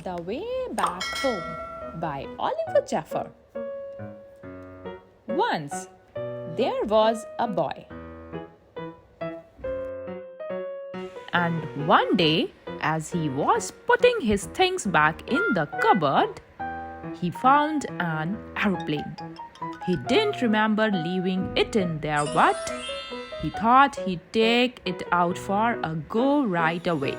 The Way Back Home by Oliver Jaffer. Once there was a boy, and one day, as he was putting his things back in the cupboard, he found an aeroplane. He didn't remember leaving it in there, but he thought he'd take it out for a go right away.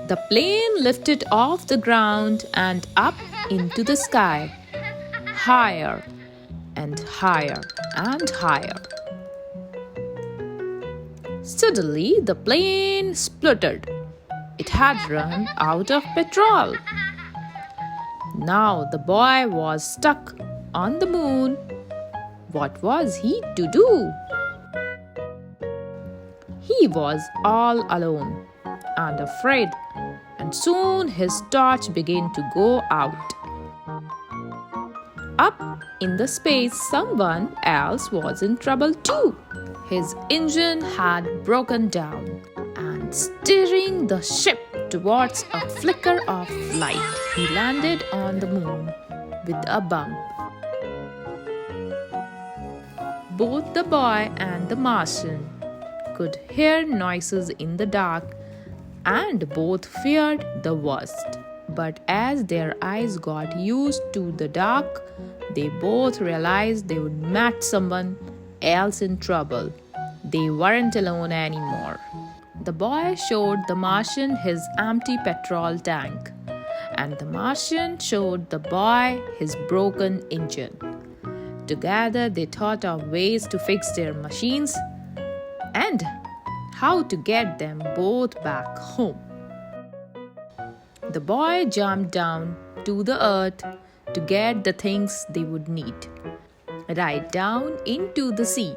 The plane lifted off the ground and up into the sky, higher and higher and higher. Suddenly, the plane spluttered. It had run out of petrol. Now the boy was stuck on the moon. What was he to do? He was all alone and afraid, and soon his torch began to go out. Up in the space, someone else was in trouble too. His engine had broken down, and steering the ship towards a flicker of light, he landed on the moon with a bump. Both the boy and the Martian could hear noises in the dark, and both feared the worst. But as their eyes got used to the dark, they both realized they would meet someone else in trouble. They weren't alone anymore. The boy showed the Martian his empty petrol tank, and the Martian showed the boy his broken engine. Together, they thought of ways to fix their machines and how to get them both back home. The boy jumped down to the earth to get the things they would need, right down into the sea,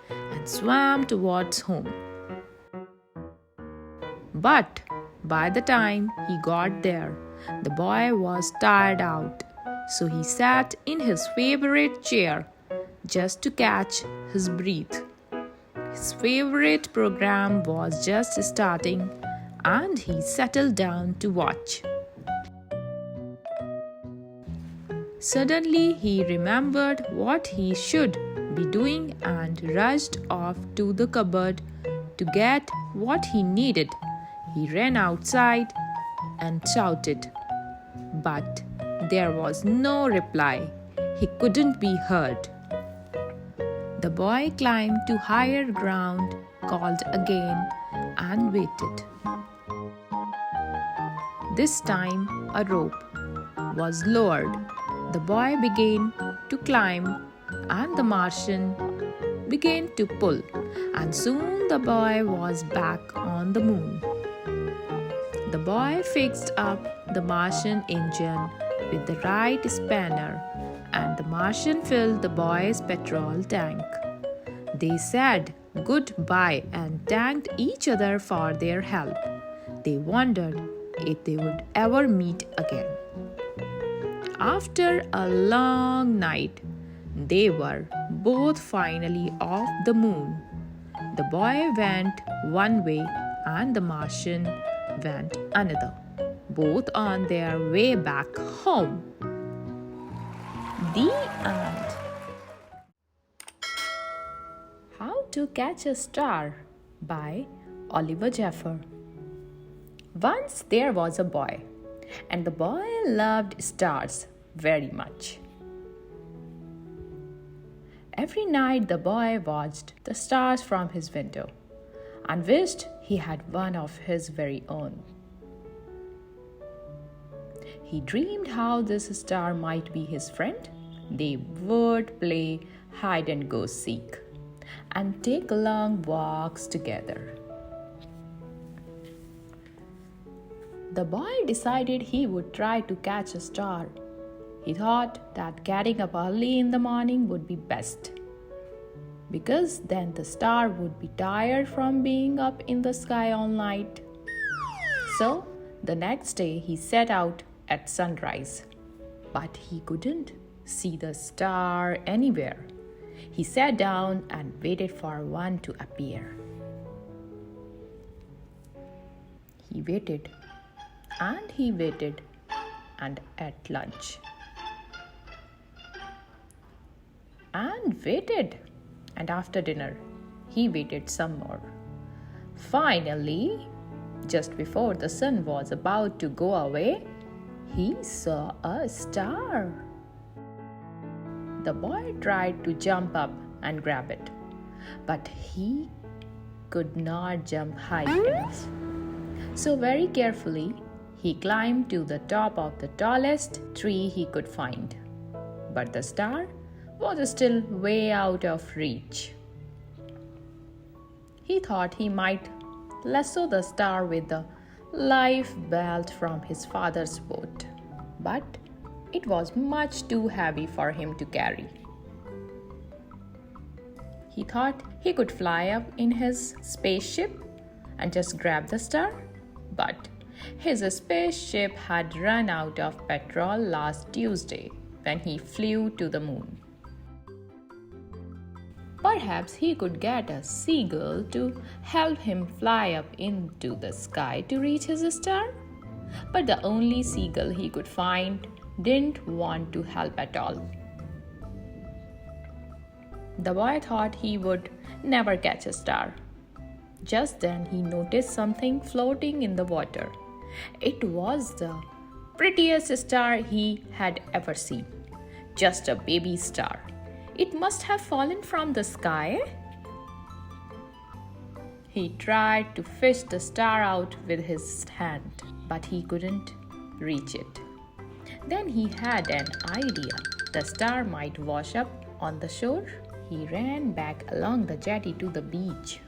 and swam towards home. But by the time he got there, the boy was tired out, so he sat in his favorite chair just to catch his breath. His favorite program was just starting, and he settled down to watch. Suddenly, he remembered what he should be doing and rushed off to the cupboard to get what he needed. He ran outside and shouted, but there was no reply. He couldn't be heard. The boy climbed to higher ground, called again, and waited. This time, a rope was lowered. The boy began to climb, and the Martian began to pull, and soon the boy was back on the moon. The boy fixed up the Martian engine with the right spanner, and the Martian filled the boy's petrol tank. They said goodbye and thanked each other for their help. They wondered if they would ever meet again. After a long night, they were both finally off the moon. The boy went one way and the Martian went another, both on their way back home. The end. How to Catch a Star by Oliver Jaffer. Once there was a boy, and the boy loved stars very much. Every night the boy watched the stars from his window and wished he had one of his very own. He dreamed how this star might be his friend. They would play hide and go seek and take long walks together. The boy decided he would try to catch a star. He thought that getting up early in the morning would be best, because then the star would be tired from being up in the sky all night. So, the next day he set out at sunrise, but he couldn't see the star anywhere. He sat down and waited for one to appear. He waited and he waited and ate lunch. And waited, and after dinner, he waited some more. Finally, just before the sun was about to go away, he saw a star. The boy tried to jump up and grab it, but he could not jump high enough. So very carefully, he climbed to the top of the tallest tree he could find. But the star was still way out of reach. He thought he might lasso the star with the life belt from his father's boat, but it was much too heavy for him to carry. He thought he could fly up in his spaceship and just grab the star, but his spaceship had run out of petrol last Tuesday when he flew to the moon. Perhaps he could get a seagull to help him fly up into the sky to reach his star, but the only seagull he could find didn't want to help at all. The boy thought he would never catch a star. Just then he noticed something floating in the water. It was the prettiest star he had ever seen. Just a baby star. It must have fallen from the sky. He tried to fish the star out with his hand, but he couldn't reach it. Then he had an idea. The star might wash up on the shore. He ran back along the jetty to the beach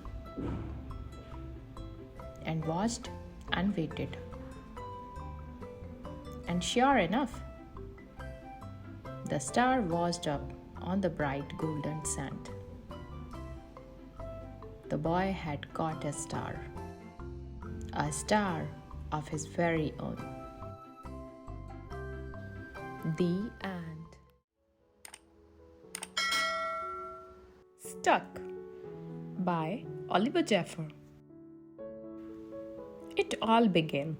and watched and waited. And sure enough, the star washed up on the bright golden sand. The boy had caught a star of his very own. The end. Stuck by Oliver Jeffers. It all began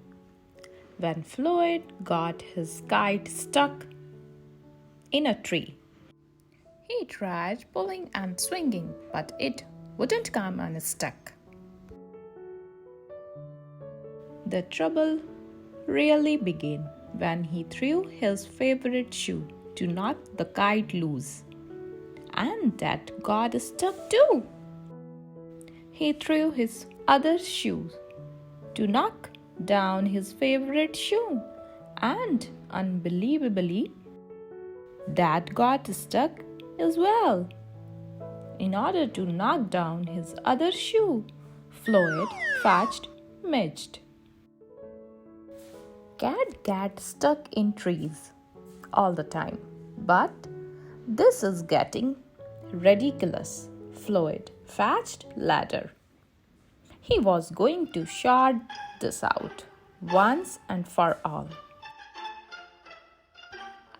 when Floyd got his kite stuck in a tree. He tried pulling and swinging, but it wouldn't come unstuck. The trouble really began when he threw his favorite shoe to knock the kite loose, and that got stuck too. He threw his other shoe to knock down his favorite shoe, and unbelievably, that got stuck as well. In order to knock down his other shoe, Floyd fetched midged. Cat get stuck in trees all the time, but this is getting ridiculous. Floyd fetched ladder. He was going to sort this out once and for all.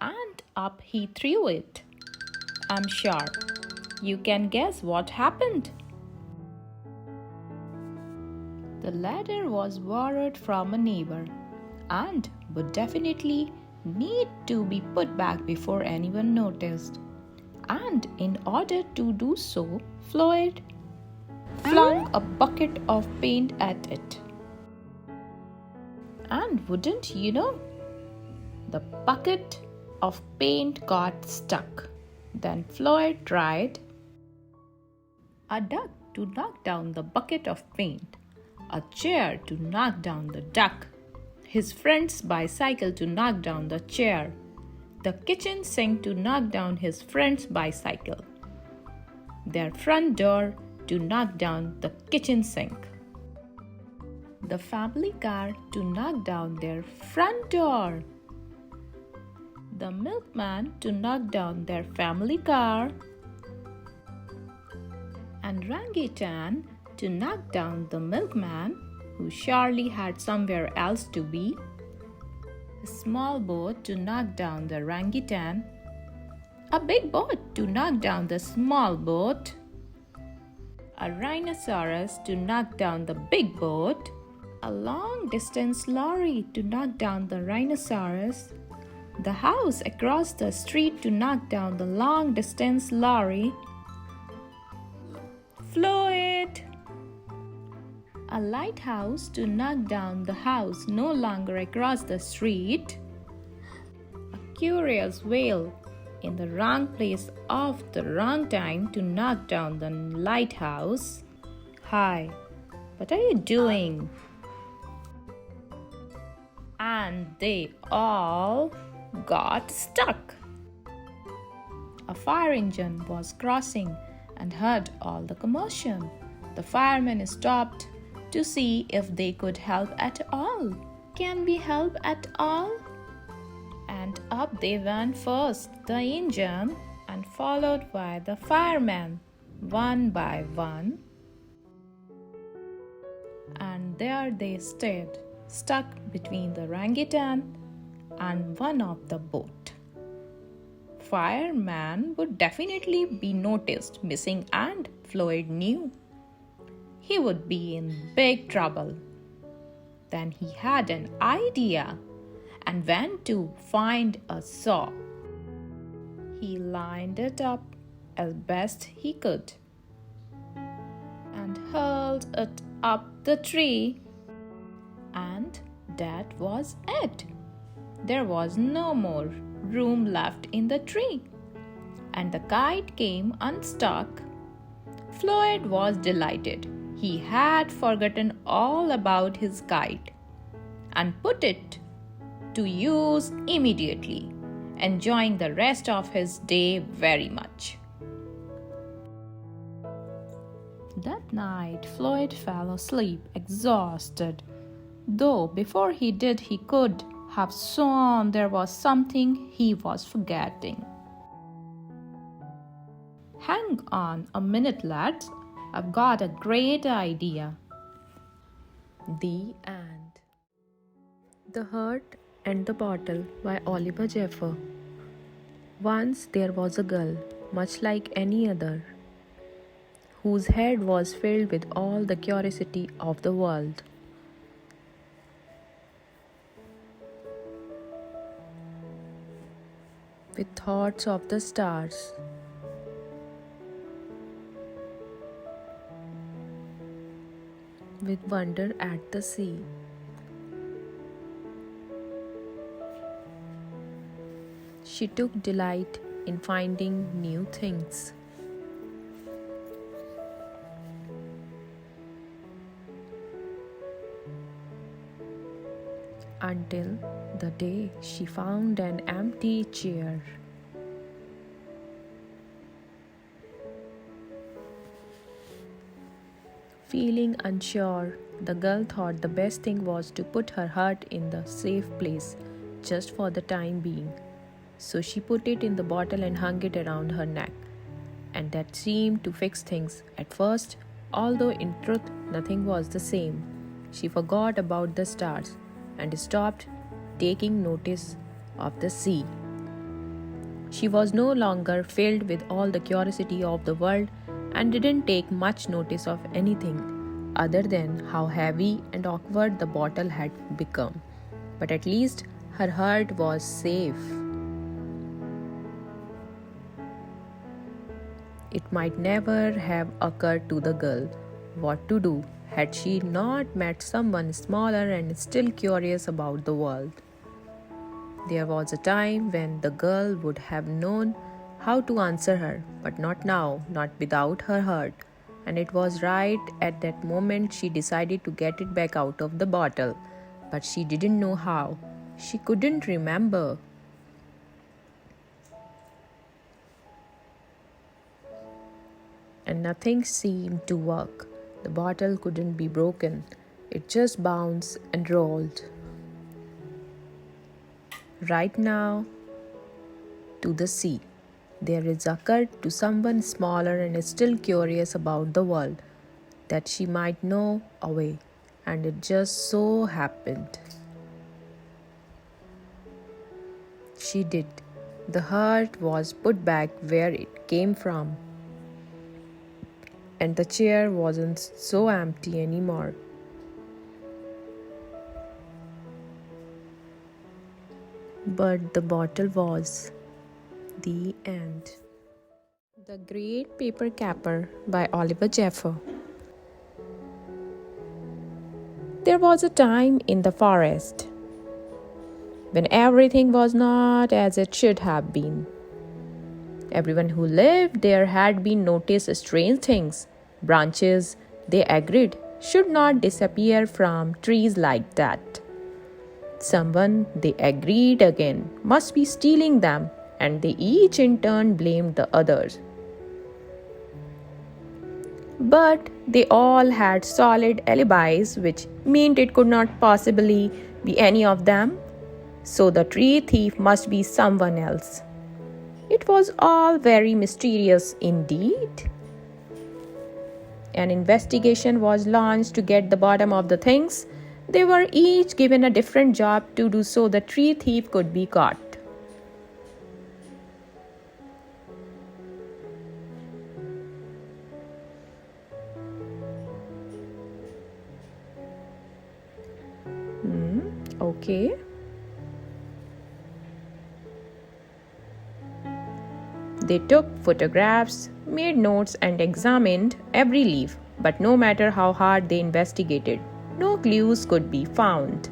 And up he threw it. I'm sure you can guess what happened. The ladder was borrowed from a neighbor and would definitely need to be put back before anyone noticed. And in order to do so, Floyd flung a bucket of paint at it. And wouldn't you know, the bucket of paint got stuck. Then Floyd tried a duck to knock down the bucket of paint, a chair to knock down the duck, his friend's bicycle to knock down the chair, the kitchen sink to knock down his friend's bicycle, their front door to knock down the kitchen sink, the family car to knock down their front door, the milkman to knock down their family car, and orangutan to knock down the milkman, who surely had somewhere else to be, a small boat to knock down the orangutan, a big boat to knock down the small boat, a rhinoceros to knock down the big boat, a long-distance lorry to knock down the rhinoceros, the house across the street to knock down the long-distance lorry, fluid, a lighthouse to knock down the house no longer across the street, a curious whale in the wrong place of the wrong time to knock down the lighthouse. Hi, what are you doing? And they all got stuck. A fire engine was crossing and heard all the commotion. The firemen stopped to see if they could help at all. Can we help at all? And up they went first, the engine, and followed by the firemen, one by one. And there they stayed, stuck between the orangutan and one of the boat. Fireman would definitely be noticed missing, and Floyd knew he would be in big trouble. Then he had an idea and went to find a saw. He lined it up as best he could and hurled it up the tree, and that was it. There was no more room left in the tree, and the kite came unstuck. Floyd was delighted. He had forgotten all about his kite and put it to use immediately, enjoying the rest of his day very much. That night, Floyd fell asleep, exhausted, though before he did, he could have sworn there was something he was forgetting. Hang on a minute, lads. I've got a great idea. The End. The Heart and the Bottle by Oliver Jeffers. Once there was a girl, much like any other, whose head was filled with all the curiosity of the world. With thoughts of the stars, with wonder at the sea, she took delight in finding new things. Until the day she found an empty chair. Feeling unsure, the girl thought the best thing was to put her heart in the safe place, just for the time being. So she put it in the bottle and hung it around her neck. And that seemed to fix things at first, although in truth nothing was the same. She forgot about the stars and stopped taking notice of the sea. She was no longer filled with all the curiosity of the world and didn't take much notice of anything other than how heavy and awkward the bottle had become. But at least her heart was safe. It might never have occurred to the girl what to do had she not met someone smaller and still curious about the world. There was a time when the girl would have known how to answer her, but not now, not without her heart. And it was right at that moment she decided to get it back out of the bottle. But she didn't know how. She couldn't remember. And nothing seemed to work. The bottle couldn't be broken. It just bounced and rolled. Right now, to the sea. There is occurred to someone smaller and still curious about the world that she might know a way, and it just so happened. She did. The heart was put back where it came from, and the chair wasn't so empty anymore. but the bottle was. The end. The Great Paper Capper by Oliver Jeffers. There was a time in the forest when everything was not as it should have been. Everyone who lived there had been noticed strange things. Branches, they agreed, should not disappear from trees like that. Someone, they agreed again, must be stealing them, and they each in turn blamed the others. But they all had solid alibis, which meant it could not possibly be any of them. So the tree thief must be someone else. It was all very mysterious indeed. An investigation was launched to get the bottom of the things. They were each given a different job to do so the tree thief could be caught. Okay. They took photographs, made notes, and examined every leaf, but no matter how hard they investigated, no clues could be found.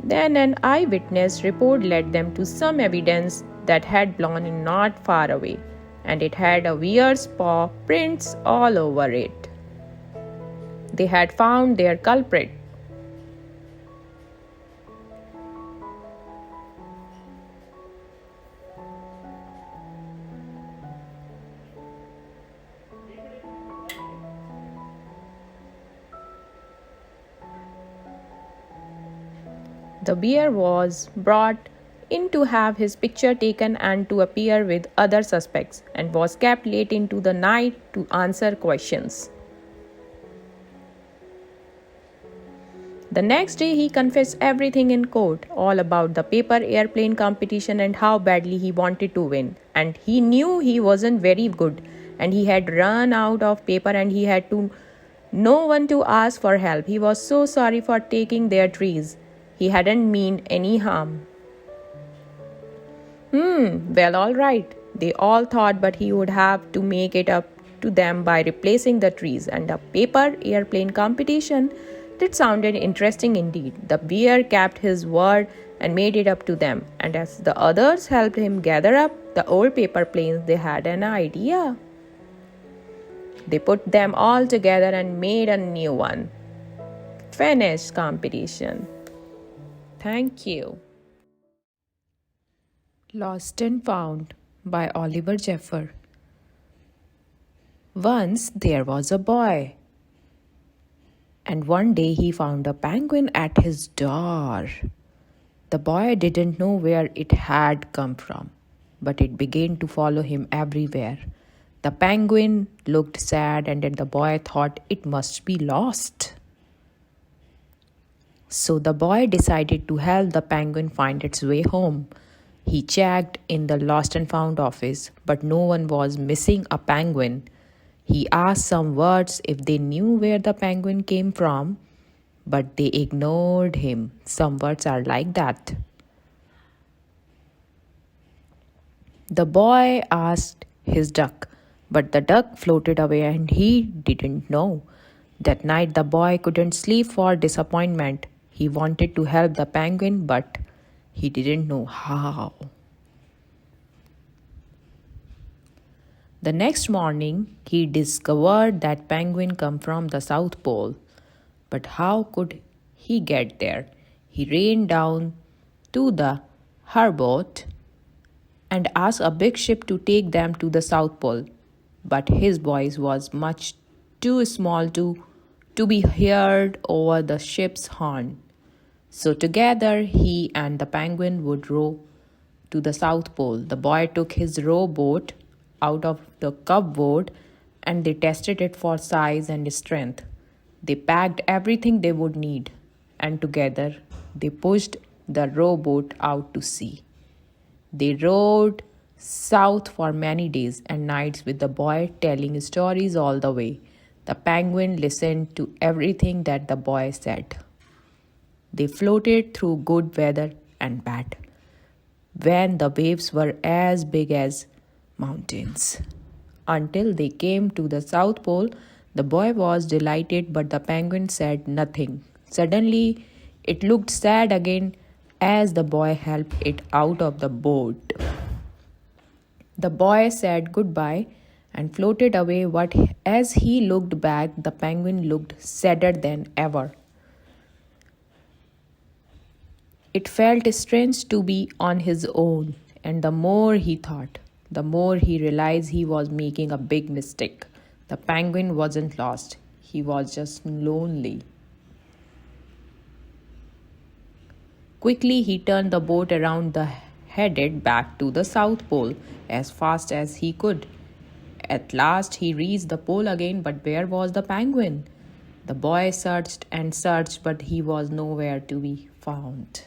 Then an eyewitness report led them to some evidence that had blown in not far away, and it had a weird paw prints all over it. They had found their culprit. The bear was brought in to have his picture taken and to appear with other suspects, and was kept late into the night to answer questions. The next day, he confessed everything in court, all about the paper airplane competition and how badly he wanted to win. And he knew he wasn't very good, and he had run out of paper, and he had no one to ask for help. He was so sorry for taking their trees. He hadn't meant any harm. Well, all right, they all thought, but he would have to make it up to them by replacing the trees. And the paper airplane competition, that sounded interesting indeed. The bear kept his word and made it up to them. And as the others helped him gather up the old paper planes, they had an idea. They put them all together and made a new one. Finished competition. Thank you. Lost and Found by Oliver Jeffers. Once there was a boy, and one day he found a penguin at his door. The boy didn't know where it had come from, but it began to follow him everywhere. The penguin looked sad, and then the boy thought it must be lost. So the boy decided to help the penguin find its way home. He checked in the Lost and Found office, but no one was missing a penguin. He asked some birds if they knew where the penguin came from, but they ignored him. Some birds are like that. The boy asked his duck, but the duck floated away and he didn't know. That night the boy couldn't sleep for disappointment. He wanted to help the penguin, but he didn't know how. The next morning, he discovered that penguin come from the South Pole. But how could he get there? He ran down to the harbor and asked a big ship to take them to the South Pole. But his voice was much too small to be heard over the ship's horn. So together he and the penguin would row to the South Pole. The boy took his rowboat out of the cupboard and they tested it for size and strength. They packed everything they would need, and together they pushed the rowboat out to sea. They rowed south for many days and nights with the boy telling stories all the way. The penguin listened to everything that the boy said. They floated through good weather and bad, when the waves were as big as mountains. Until they came to the South Pole, the boy was delighted, but the penguin said nothing. Suddenly, it looked sad again as the boy helped it out of the boat. The boy said goodbye and floated away. What as he looked back, the penguin looked sadder than ever. It felt strange to be on his own, and the more he thought, the more he realized he was making a big mistake. The penguin wasn't lost, he was just lonely. Quickly, he turned the boat around the headed back to the South Pole as fast as he could. At last, he reached the pole again, but where was the penguin? The boy searched and searched, but he was nowhere to be found.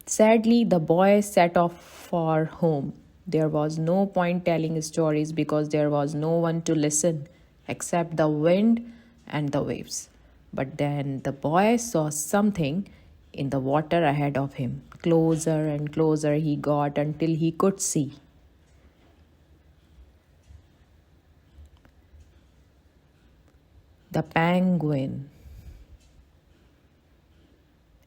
Sadly, the boy set off for home. There was no point telling stories because there was no one to listen except the wind and the waves. But then the boy saw something in the water ahead of him. Closer and closer he got until he could see. The penguin.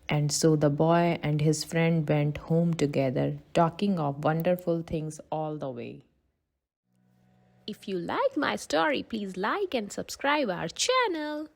And so the boy and his friend went home together, talking of wonderful things all the way. If you like my story, please like and subscribe our channel.